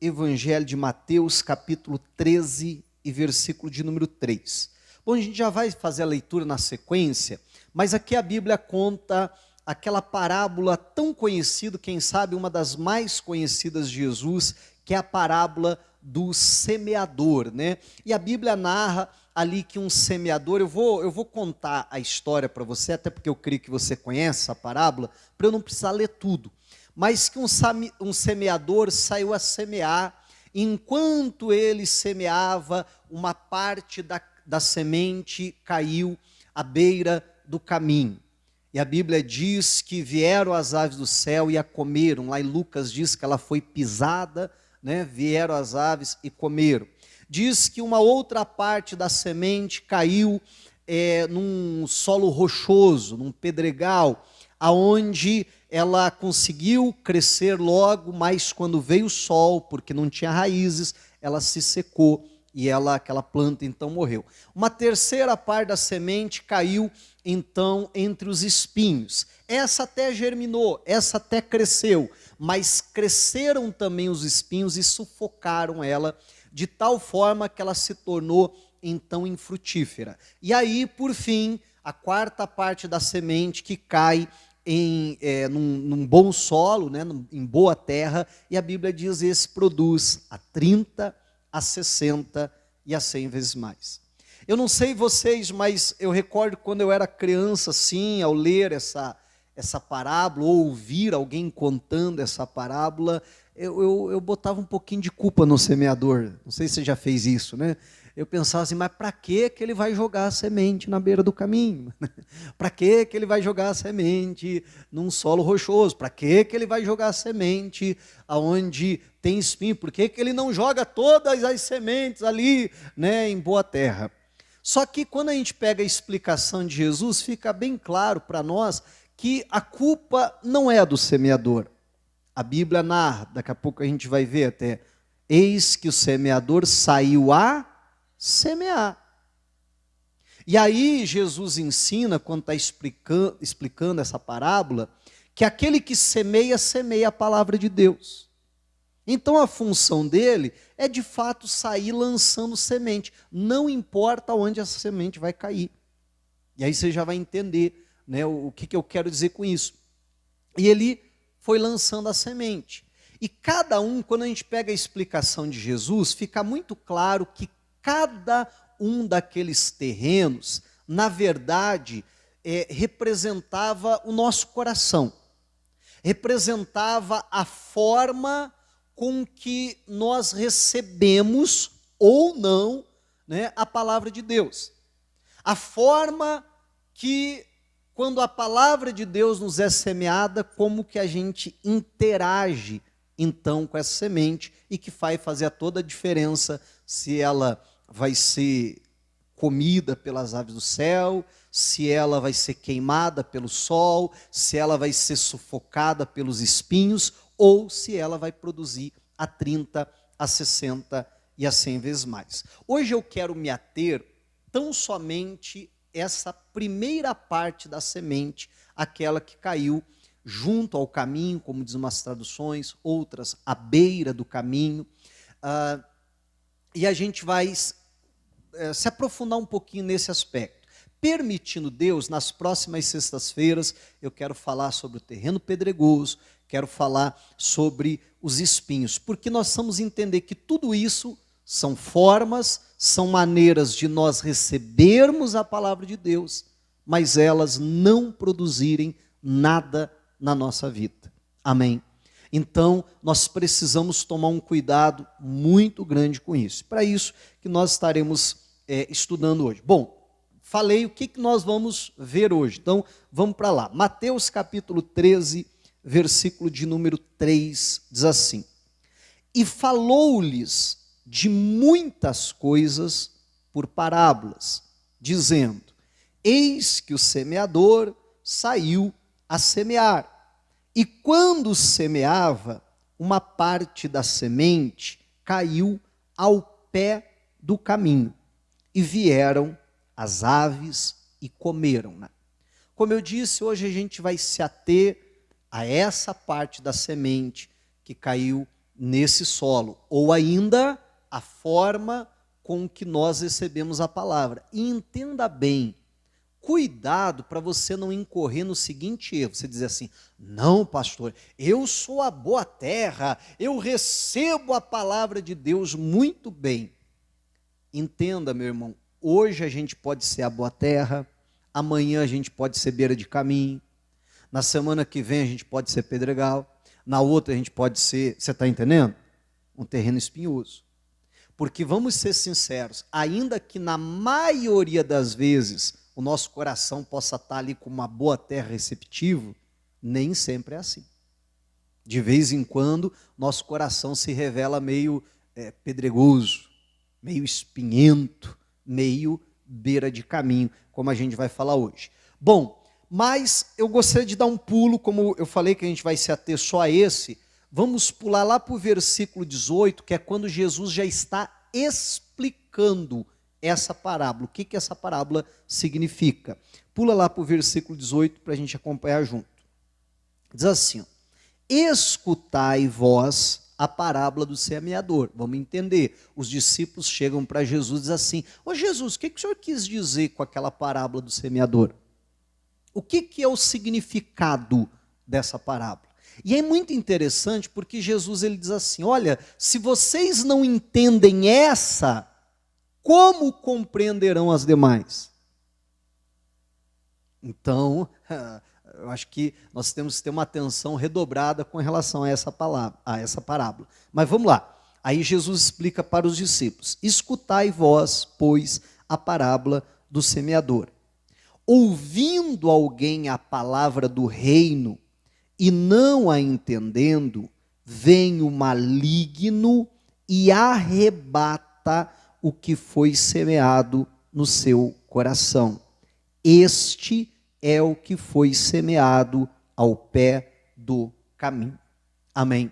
Evangelho de Mateus, capítulo 13 e versículo de número 3. Bom, a gente já vai fazer a leitura na sequência, mas aqui a Bíblia conta aquela parábola tão conhecida, quem sabe uma das mais conhecidas de Jesus, que é a parábola do semeador, né? E a Bíblia narra ali que um semeador, eu vou contar a história para você, até porque eu creio que você conhece a parábola, para eu não precisar ler tudo. Mas que um semeador saiu a semear, e enquanto ele semeava, uma parte da semente caiu à beira do caminho. E a Bíblia diz que vieram as aves do céu e a comeram. Lá em Lucas diz que ela foi pisada, né? Vieram as aves e comeram. Diz que uma outra parte da semente caiu num solo rochoso, num pedregal, aonde ela conseguiu crescer logo, mas quando veio o sol, porque não tinha raízes, ela se secou e aquela planta então morreu. Uma terceira parte da semente caiu então entre os espinhos. Essa até germinou, essa até cresceu, mas cresceram também os espinhos e sufocaram ela, de tal forma que ela se tornou então infrutífera. E aí, por fim, a quarta parte da semente que cai num bom solo, né, em boa terra, e a Bíblia diz que esse produz a 30, a 60 e a 100 vezes mais. Eu não sei vocês, mas eu recordo quando eu era criança, assim, ao ler essa parábola, ou ouvir alguém contando essa parábola, eu botava um pouquinho de culpa no semeador. Não sei se você já fez isso, né? Eu pensava assim, mas para que ele vai jogar a semente na beira do caminho? Para que ele vai jogar a semente num solo rochoso? Para que ele vai jogar a semente aonde tem espinho? Por que ele não joga todas as sementes ali, né, em boa terra? Só que quando a gente pega a explicação de Jesus, fica bem claro para nós que a culpa não é do semeador. A Bíblia narra, daqui a pouco a gente vai ver até, eis que o semeador saiu a semear. E aí Jesus ensina, quando está explicando essa parábola, que aquele que semeia, semeia a palavra de Deus. Então a função dele é de fato sair lançando semente, não importa onde essa semente vai cair. E aí você já vai entender, né, o que eu quero dizer com isso. E ele foi lançando a semente. E cada um, quando a gente pega a explicação de Jesus, fica muito claro que cada um daqueles terrenos, na verdade, representava o nosso coração, representava a forma com que nós recebemos ou não, né, a palavra de Deus. A forma que, quando a palavra de Deus nos é semeada, como que a gente interage então com essa semente e que vai fazer toda a diferença se ela vai ser comida pelas aves do céu, se ela vai ser queimada pelo sol, se ela vai ser sufocada pelos espinhos, ou se ela vai produzir a 30, a 60 e a 100 vezes mais. Hoje eu quero me ater tão somente essa primeira parte da semente, aquela que caiu junto ao caminho, como diz umas traduções, outras à beira do caminho, e a gente vai se aprofundar um pouquinho nesse aspecto. Permitindo Deus, nas próximas sextas-feiras, eu quero falar sobre o terreno pedregoso, quero falar sobre os espinhos, porque nós vamos entender que tudo isso são formas, são maneiras de nós recebermos a palavra de Deus, mas elas não produzirem nada na nossa vida. Amém? Então, nós precisamos tomar um cuidado muito grande com isso. Para isso que nós estaremos estudando hoje. Bom, falei o que nós vamos ver hoje. Então, vamos para lá. Mateus capítulo 13, versículo de número 3, diz assim: E falou-lhes de muitas coisas por parábolas, dizendo: Eis que o semeador saiu a semear. E quando semeava, uma parte da semente caiu ao pé do caminho, e vieram as aves e comeram-na. Como eu disse, hoje a gente vai se ater a essa parte da semente que caiu nesse solo, ou ainda a forma com que nós recebemos a palavra. E entenda bem, cuidado para você não incorrer no seguinte erro, você dizer assim, não pastor, eu sou a boa terra, eu recebo a palavra de Deus muito bem. Entenda, meu irmão, hoje a gente pode ser a boa terra, amanhã a gente pode ser beira de caminho, na semana que vem a gente pode ser pedregal, na outra a gente pode ser, você está entendendo? Um terreno espinhoso. Porque vamos ser sinceros, ainda que na maioria das vezes o nosso coração possa estar ali com uma boa terra receptivo, nem sempre é assim. De vez em quando, nosso coração se revela meio pedregoso, meio espinhento, meio beira de caminho, como a gente vai falar hoje. Bom, mas eu gostaria de dar um pulo, como eu falei que a gente vai se ater só a esse, vamos pular lá para o versículo 18, que é quando Jesus já está explicando essa parábola. O que essa parábola significa? Pula lá para o versículo 18 para a gente acompanhar junto. Diz assim, escutai vós a parábola do semeador. Vamos entender. Os discípulos chegam para Jesus e dizem assim, ô Jesus, o que o senhor quis dizer com aquela parábola do semeador? O que é o significado dessa parábola? E é muito interessante porque Jesus ele diz assim, olha, se vocês não entendem essa, como compreenderão as demais? Então, eu acho que nós temos que ter uma atenção redobrada com relação a essa parábola. Mas vamos lá. Aí Jesus explica para os discípulos, escutai vós, pois, a parábola do semeador. Ouvindo alguém a palavra do reino, e não a entendendo, vem o maligno e arrebata o que foi semeado no seu coração. Este é o que foi semeado ao pé do caminho. Amém.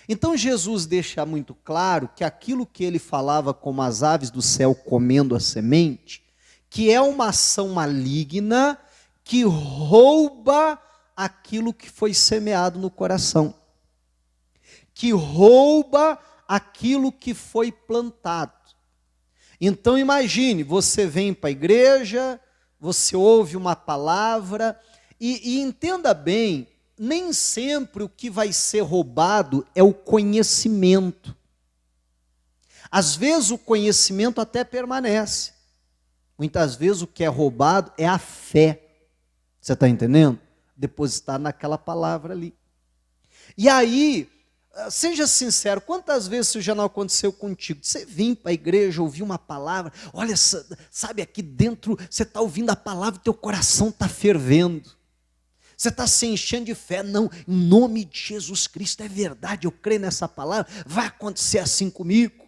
Então Jesus deixa muito claro que aquilo que ele falava como as aves do céu comendo a semente, que é uma ação maligna que rouba aquilo que foi semeado no coração, que rouba aquilo que foi plantado. Então imagine, você vem para a igreja, você ouve uma palavra, e entenda bem, nem sempre o que vai ser roubado é o conhecimento. Às vezes o conhecimento até permanece, muitas vezes o que é roubado é a fé, você está entendendo? Depositar naquela palavra ali. E aí, seja sincero, quantas vezes isso já não aconteceu contigo? Você vem para a igreja, ouvir uma palavra, olha, sabe, aqui dentro, você está ouvindo a palavra, teu coração está fervendo. Você está se enchendo de fé, não, em nome de Jesus Cristo, é verdade, eu creio nessa palavra, vai acontecer assim comigo.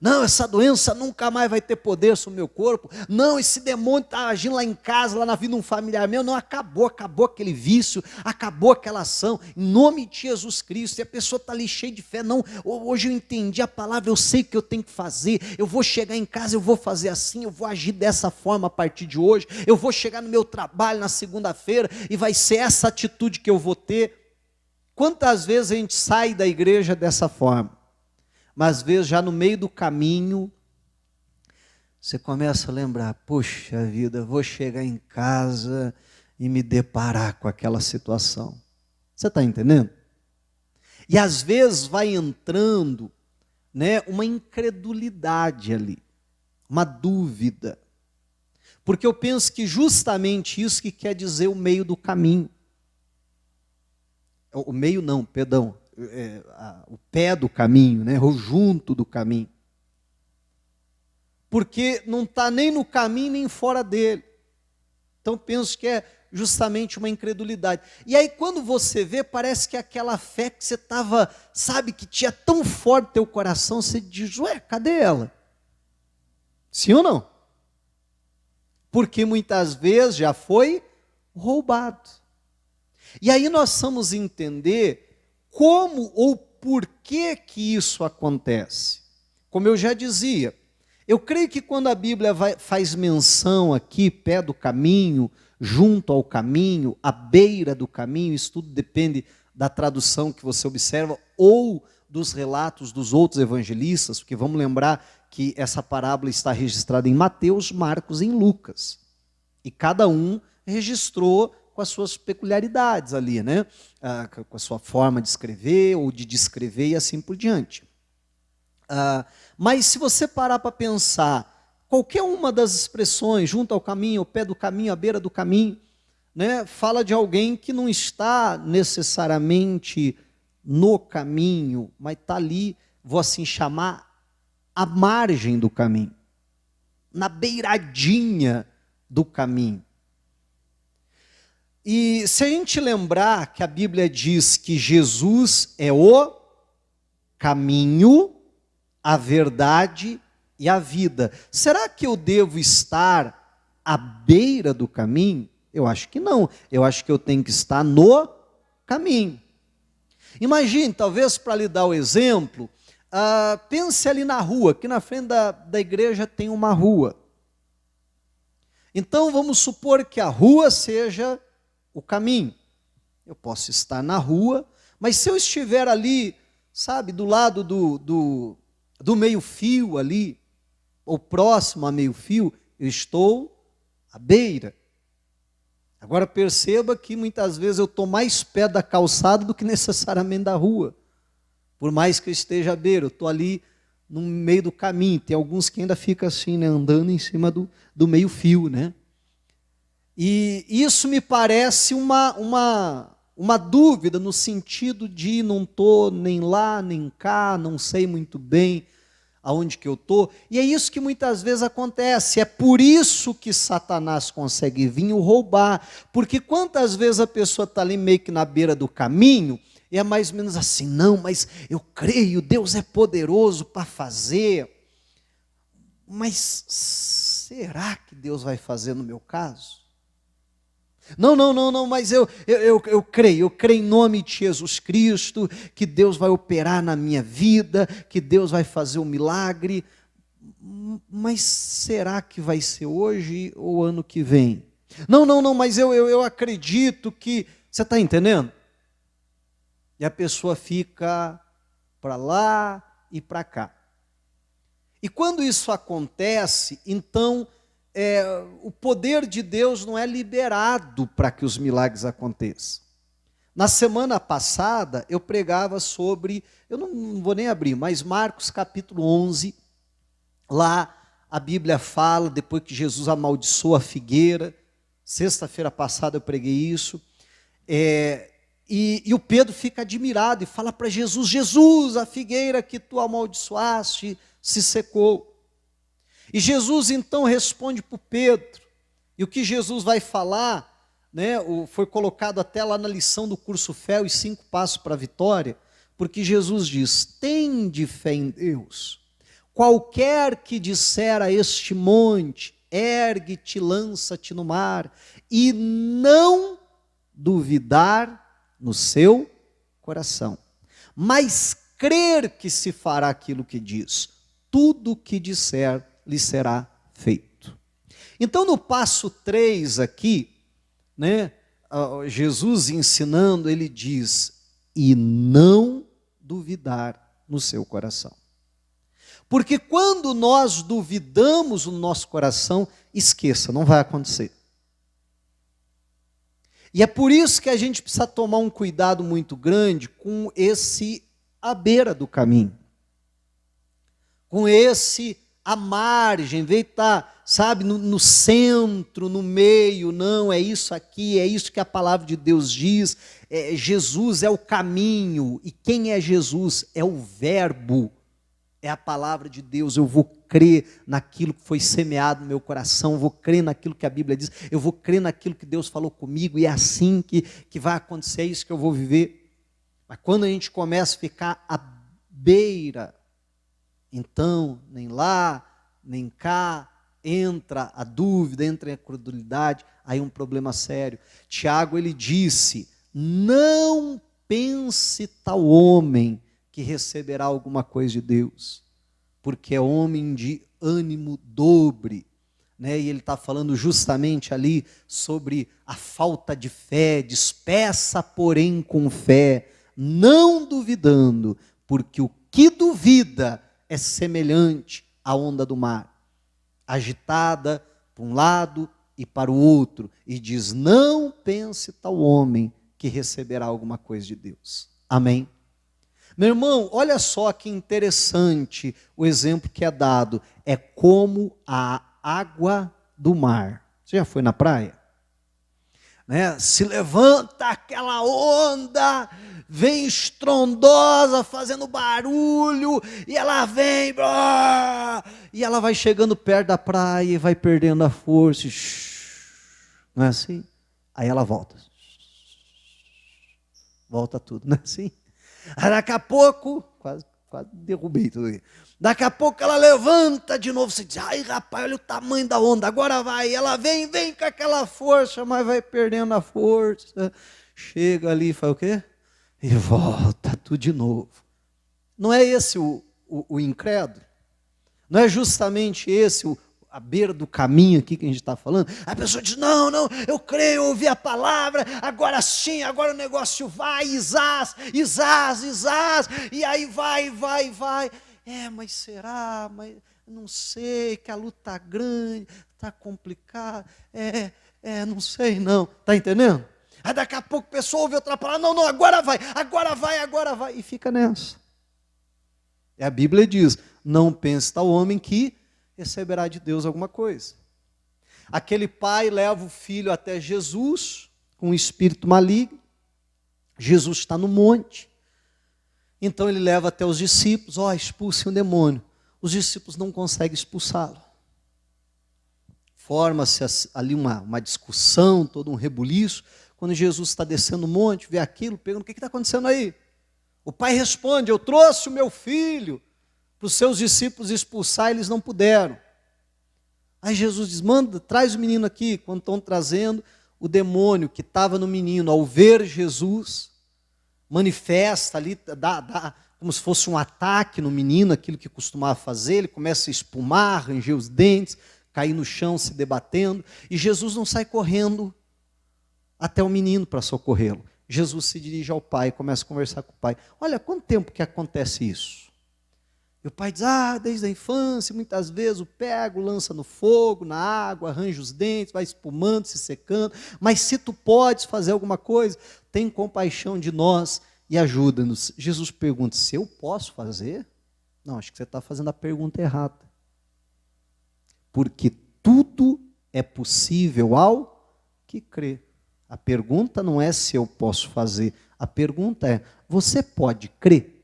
Não, essa doença nunca mais vai ter poder sobre o meu corpo. Não, esse demônio está agindo lá em casa, lá na vida de um familiar meu. Não, acabou aquele vício, acabou aquela ação. Em nome de Jesus Cristo. E a pessoa está ali cheia de fé. Não, hoje eu entendi a palavra, eu sei o que eu tenho que fazer. Eu vou chegar em casa, eu vou fazer assim, eu vou agir dessa forma a partir de hoje. Eu vou chegar no meu trabalho na segunda-feira e vai ser essa atitude que eu vou ter. Quantas vezes a gente sai da igreja dessa forma? Mas às vezes já no meio do caminho, você começa a lembrar, puxa vida, vou chegar em casa e me deparar com aquela situação. Você está entendendo? E às vezes vai entrando, né, uma incredulidade ali, uma dúvida. Porque eu penso que justamente isso que quer dizer o meio do caminho. O meio não, perdão. O pé do caminho, né? Ou junto do caminho. Porque não está nem no caminho, nem fora dele. Então penso que é justamente uma incredulidade. E aí quando você vê, parece que aquela fé que você estava, sabe, que tinha tão forte no teu coração, você diz, ué, cadê ela? Sim ou não? Porque muitas vezes já foi roubado. E aí nós vamos entender como ou por que isso acontece. Como eu já dizia, eu creio que quando a Bíblia faz menção aqui, pé do caminho, junto ao caminho, à beira do caminho, isso tudo depende da tradução que você observa, ou dos relatos dos outros evangelistas, porque vamos lembrar que essa parábola está registrada em Mateus, Marcos e em Lucas. E cada um registrou com as suas peculiaridades ali, né? Com a sua forma de escrever ou de descrever e assim por diante. Mas se você parar para pensar, qualquer uma das expressões, junto ao caminho, ao pé do caminho, à beira do caminho, né, fala de alguém que não está necessariamente no caminho, mas está ali, vou assim chamar, à margem do caminho, na beiradinha do caminho. E se a gente lembrar que a Bíblia diz que Jesus é o caminho, a verdade e a vida, será que eu devo estar à beira do caminho? Eu acho que não. Eu acho que eu tenho que estar no caminho. Imagine, talvez para lhe dar o exemplo, pense ali na rua, que na frente da igreja tem uma rua. Então vamos supor que a rua seja o caminho. Eu posso estar na rua, mas se eu estiver ali, sabe, do lado do meio-fio ali, ou próximo a meio-fio, eu estou à beira. Agora perceba que muitas vezes eu estou mais perto da calçada do que necessariamente da rua. Por mais que eu esteja à beira, eu estou ali no meio do caminho. Tem alguns que ainda ficam assim, né, andando em cima do meio-fio, né? E isso me parece uma dúvida no sentido de não estou nem lá, nem cá, não sei muito bem aonde que eu estou. E é isso que muitas vezes acontece. É por isso que Satanás consegue vir roubar. Porque quantas vezes a pessoa está ali meio que na beira do caminho, e é mais ou menos assim, não, mas eu creio, Deus é poderoso para fazer. Mas será que Deus vai fazer no meu caso? Não, mas eu creio em nome de Jesus Cristo, que Deus vai operar na minha vida, que Deus vai fazer um milagre, mas será que vai ser hoje ou ano que vem? Não, mas eu acredito que, você está entendendo? E a pessoa fica para lá e para cá. E quando isso acontece, então o poder de Deus não é liberado para que os milagres aconteçam. Na semana passada, eu pregava sobre, eu não vou nem abrir, mas Marcos capítulo 11, lá a Bíblia fala, depois que Jesus amaldiçoou a figueira, sexta-feira passada eu preguei isso, e o Pedro fica admirado e fala para Jesus, Jesus, a figueira que tu amaldiçoaste se secou. E Jesus então responde para o Pedro, e o que Jesus vai falar, né, foi colocado até lá na lição do curso Fé, os 5 passos para a vitória, porque Jesus diz, tende fé em Deus, qualquer que disser a este monte, ergue-te, lança-te no mar, e não duvidar no seu coração, mas crer que se fará aquilo que diz, tudo o que disser lhe será feito. Então no passo 3 aqui, né, Jesus ensinando, ele diz, e não duvidar no seu coração. Porque quando nós duvidamos no nosso coração, esqueça, não vai acontecer. E é por isso que a gente precisa tomar um cuidado muito grande com esse à beira do caminho. Com esse à margem, veio estar, sabe, no centro, no meio, não, é isso aqui, é isso que a palavra de Deus diz, Jesus é o caminho, e quem é Jesus? É o verbo, é a palavra de Deus, eu vou crer naquilo que foi semeado no meu coração, eu vou crer naquilo que a Bíblia diz, eu vou crer naquilo que Deus falou comigo, e é assim que vai acontecer, é isso que eu vou viver. Mas quando a gente começa a ficar à beira, então, nem lá, nem cá, entra a dúvida, entra a credulidade, aí um problema sério. Tiago, ele disse, não pense tal homem que receberá alguma coisa de Deus, porque é homem de ânimo dobre, né? E ele está falando justamente ali sobre a falta de fé, despeça porém com fé, não duvidando, porque o que duvida é semelhante à onda do mar, agitada para um lado e para o outro, e diz: não pense tal homem que receberá alguma coisa de Deus. Amém? Meu irmão, olha só que interessante o exemplo que é dado. É como a água do mar. Você já foi na praia? Né? Se levanta aquela onda, vem estrondosa, fazendo barulho, e ela vem, e ela vai chegando perto da praia e vai perdendo a força. Não é assim? Aí ela volta. Volta tudo, não é assim? Aí daqui a pouco, quase derrubei tudo aqui. Daqui a pouco ela levanta de novo, você diz: ai rapaz, olha o tamanho da onda, agora vai. Ela vem com aquela força, mas vai perdendo a força. Chega ali e faz o quê? E volta tudo de novo. Não é esse o incrédulo? Não é justamente esse a beira do caminho aqui que a gente está falando? A pessoa diz: não, eu creio, eu ouvi a palavra, agora sim, agora o negócio vai, Isás, e aí vai. Mas será? Mas não sei, que a luta está grande, está complicado, não sei não, está entendendo? Aí daqui a pouco a pessoa ouve outra palavra: não, agora vai, e fica nessa. E a Bíblia diz: não pense tal homem que receberá de Deus alguma coisa. Aquele pai leva o filho até Jesus, com um espírito maligno. Jesus está no monte. Então ele leva até os discípulos: expulsem o demônio. Os discípulos não conseguem expulsá-lo. Forma-se ali uma discussão, todo um rebuliço. Quando Jesus está descendo o monte, vê aquilo, pergunta: o que está acontecendo aí? O pai responde: eu trouxe o meu filho para os seus discípulos expulsar, eles não puderam. Aí Jesus diz: traz o menino aqui. Quando estão trazendo, o demônio que estava no menino, ao ver Jesus, manifesta ali, dá como se fosse um ataque no menino, aquilo que costumava fazer. Ele começa a espumar, ranger os dentes, cair no chão se debatendo, e Jesus não sai correndo até o menino para socorrê-lo. Jesus se dirige ao pai, começa a conversar com o pai: olha, quanto tempo que acontece isso? E o pai diz: desde a infância, muitas vezes o pego, lança no fogo, na água, arranja os dentes, vai espumando, se secando, mas se tu podes fazer alguma coisa, tem compaixão de nós e ajuda-nos. Jesus pergunta: se eu posso fazer? Não, acho que você está fazendo a pergunta errada. Porque tudo é possível ao que crê. A pergunta não é se eu posso fazer, a pergunta é: você pode crer?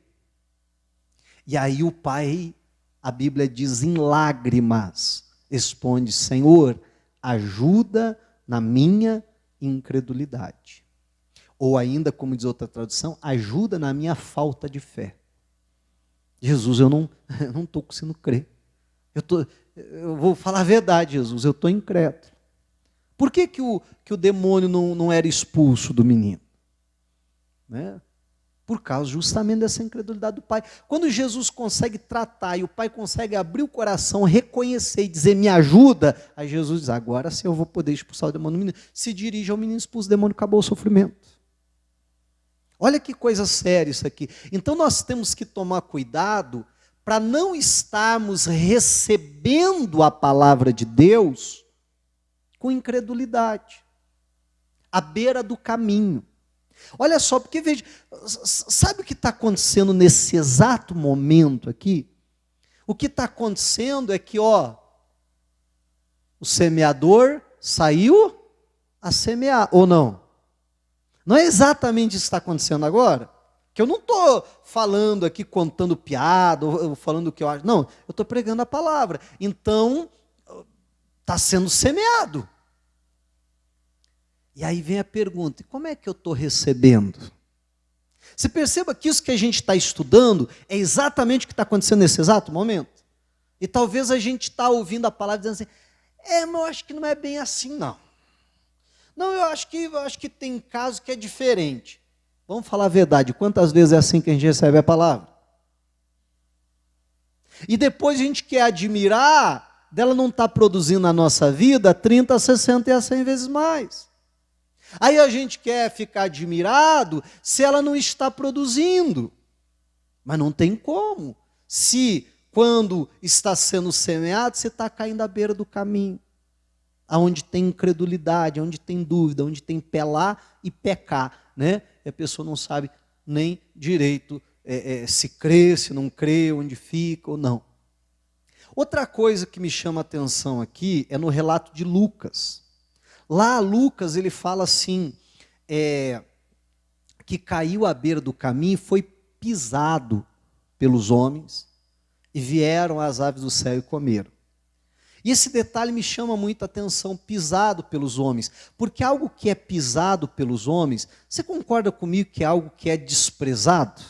E aí o pai, a Bíblia diz, em lágrimas, responde: Senhor, ajuda na minha incredulidade. Ou ainda, como diz outra tradução, ajuda na minha falta de fé. Jesus, eu não estou conseguindo crer. Eu vou falar a verdade, Jesus, eu estou incrédulo. Por que o demônio não era expulso do menino? Né? Por causa justamente dessa incredulidade do pai. Quando Jesus consegue tratar e o pai consegue abrir o coração, reconhecer e dizer: me ajuda, aí Jesus diz: agora sim eu vou poder expulsar o demônio do menino. Se dirige ao menino, expulsa o demônio, acabou o sofrimento. Olha que coisa séria isso aqui. Então nós temos que tomar cuidado para não estarmos recebendo a palavra de Deus com incredulidade, à beira do caminho. Olha só, porque veja, sabe o que está acontecendo nesse exato momento aqui? O que está acontecendo é que, o semeador saiu a semear, ou não? Não é exatamente isso que está acontecendo agora? Que eu não estou falando aqui, contando piada, ou falando o que eu acho. Não, eu estou pregando a palavra. Então, está sendo semeado. E aí vem a pergunta: como é que eu estou recebendo? Você perceba que isso que a gente está estudando é exatamente o que está acontecendo nesse exato momento. E talvez a gente está ouvindo a palavra dizendo assim: mas eu acho que não é bem assim, não. Não, eu acho que tem caso que é diferente. Vamos falar a verdade, quantas vezes é assim que a gente recebe a palavra? E depois a gente quer admirar dela não estar produzindo na nossa vida 30, 60 e a 100 vezes mais. Aí a gente quer ficar admirado se ela não está produzindo. Mas não tem como. Se quando está sendo semeado, você está caindo à beira do caminho. Aonde tem incredulidade, onde tem dúvida, onde tem pé lá e pé cá, né? E a pessoa não sabe nem direito se crê, se não crê, onde fica ou não. Outra coisa que me chama a atenção aqui é no relato de Lucas. Lá Lucas ele fala assim, que caiu à beira do caminho e foi pisado pelos homens e vieram as aves do céu e comeram. E esse detalhe me chama muito a atenção, pisado pelos homens, porque algo que é pisado pelos homens, você concorda comigo que é algo que é desprezado?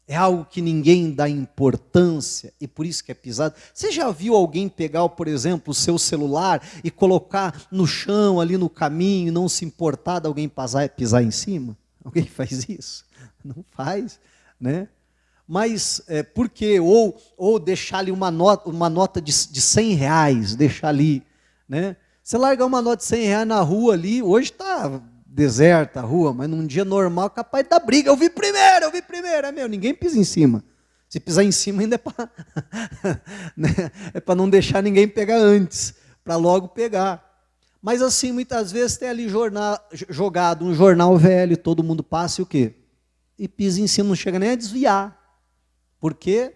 É algo que ninguém dá importância e por isso que é pisado. Você já viu alguém pegar, por exemplo, o seu celular e colocar no chão, ali no caminho, e não se importar de alguém pisar em cima? Alguém faz isso? Não faz, né? Mas por quê? Ou deixar ali uma nota de 100 reais, deixar ali, né? Você largar uma nota de 100 reais na rua ali, hoje está deserta a rua, mas num dia normal é capaz de dar briga. Eu vi primeiro, ninguém pisa em cima. Se pisar em cima ainda é para né? É para não deixar ninguém pegar antes, para logo pegar. Mas assim, muitas vezes tem ali jogado um jornal velho, todo mundo passa e o quê? E pisa em cima, não chega nem a desviar. Porque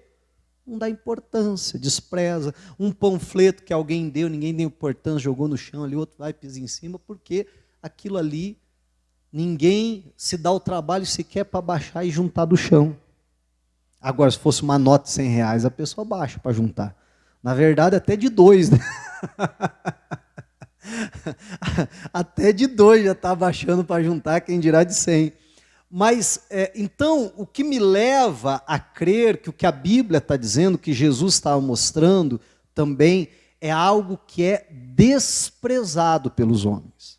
não dá importância, despreza. Um panfleto que alguém deu, ninguém deu importância, jogou no chão ali, outro vai pisar em cima, porque aquilo ali, ninguém se dá o trabalho sequer para baixar e juntar do chão. Agora, se fosse uma nota de 100 reais, a pessoa baixa para juntar. Na verdade, até de 2, né? Até de 2 já está baixando para juntar, quem dirá de 100. Mas, então, o que me leva a crer que o que a Bíblia está dizendo, que Jesus estava mostrando também, é algo que é desprezado pelos homens.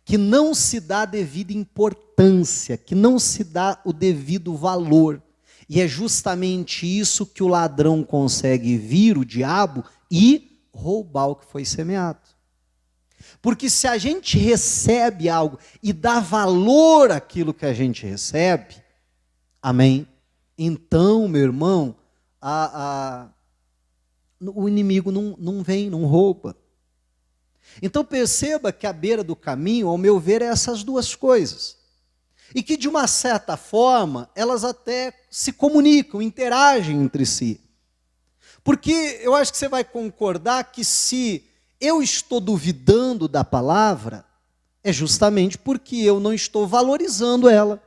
Que não se dá a devida importância, que não se dá o devido valor. E é justamente isso que o ladrão consegue vir, o diabo, e roubar o que foi semeado. Porque se a gente recebe algo e dá valor àquilo que a gente recebe, amém? Então, meu irmão, o inimigo não vem, não rouba. Então perceba que à beira do caminho, ao meu ver, é essas duas coisas. E que de uma certa forma, elas até se comunicam, interagem entre si. Porque eu acho que você vai concordar que se eu estou duvidando da palavra, é justamente porque eu não estou valorizando ela.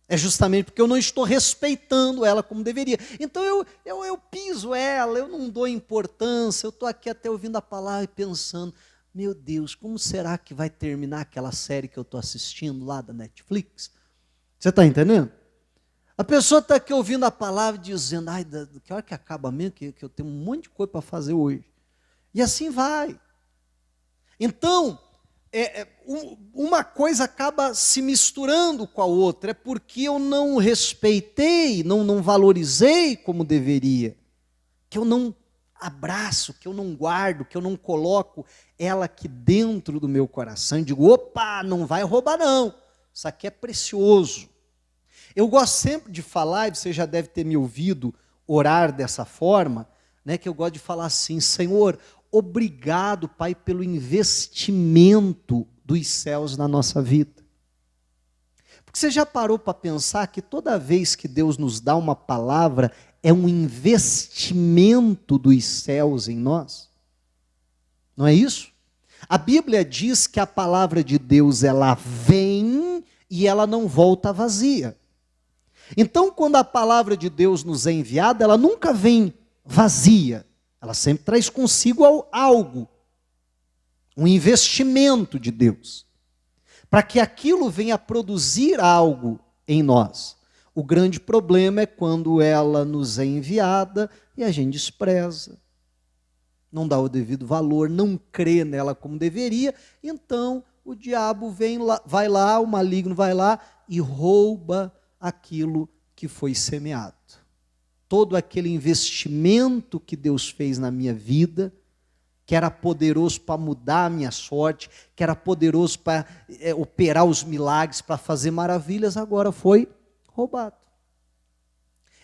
É justamente porque eu não estou respeitando ela como deveria. Então eu piso ela, eu não dou importância, eu estou aqui até ouvindo a palavra e pensando, meu Deus, como será que vai terminar aquela série que eu estou assistindo lá da Netflix? Você está entendendo? A pessoa está aqui ouvindo a palavra dizendo, ai, que hora que acaba mesmo, que eu tenho um monte de coisa para fazer hoje. E assim vai. Então, uma coisa acaba se misturando com a outra, é porque eu não respeitei, não valorizei como deveria, que eu não abraço, que eu não guardo, que eu não coloco ela aqui dentro do meu coração e digo, opa, não vai roubar não, isso aqui é precioso. Eu gosto sempre de falar, e você já deve ter me ouvido orar dessa forma, né, que eu gosto de falar assim, Senhor, obrigado, Pai, pelo investimento dos céus na nossa vida. Porque você já parou para pensar que toda vez que Deus nos dá uma palavra, é um investimento dos céus em nós? Não é isso? A Bíblia diz que a palavra de Deus, ela vem e ela não volta vazia. Então, quando a palavra de Deus nos é enviada, ela nunca vem vazia. Ela sempre traz consigo algo, um investimento de Deus, para que aquilo venha produzir algo em nós. O grande problema é quando ela nos é enviada e a gente despreza, não dá o devido valor, não crê nela como deveria, então o diabo vai lá, o maligno vai lá e rouba aquilo que foi semeado. Todo aquele investimento que Deus fez na minha vida, que era poderoso para mudar a minha sorte, que era poderoso para operar os milagres, para fazer maravilhas, agora foi roubado.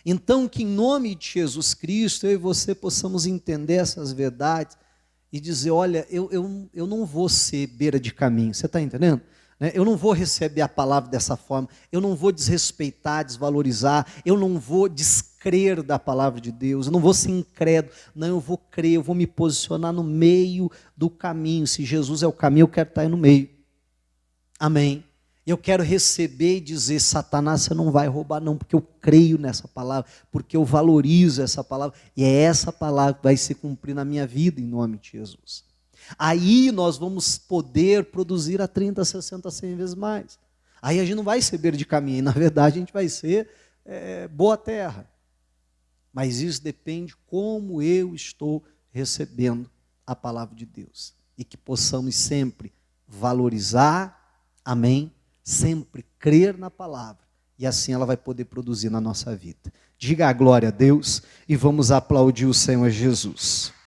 Então, que em nome de Jesus Cristo, eu e você possamos entender essas verdades e dizer, olha, eu não vou ser beira de caminho, você está entendendo? Eu não vou receber a palavra dessa forma, eu não vou desrespeitar, desvalorizar, eu não vou descrer da palavra de Deus, eu não vou ser incrédulo, não, eu vou crer, eu vou me posicionar no meio do caminho. Se Jesus é o caminho, eu quero estar aí no meio. Amém. Eu quero receber e dizer, Satanás, você não vai roubar não, porque eu creio nessa palavra, porque eu valorizo essa palavra, e é essa palavra que vai se cumprir na minha vida, em nome de Jesus. Aí nós vamos poder produzir a 30, 60, 100 vezes mais. Aí a gente não vai ser beira de caminho, e na verdade a gente vai ser boa terra. Mas isso depende como eu estou recebendo a palavra de Deus. E que possamos sempre valorizar, amém? Sempre crer na palavra. E assim ela vai poder produzir na nossa vida. Diga a glória a Deus e vamos aplaudir o Senhor Jesus.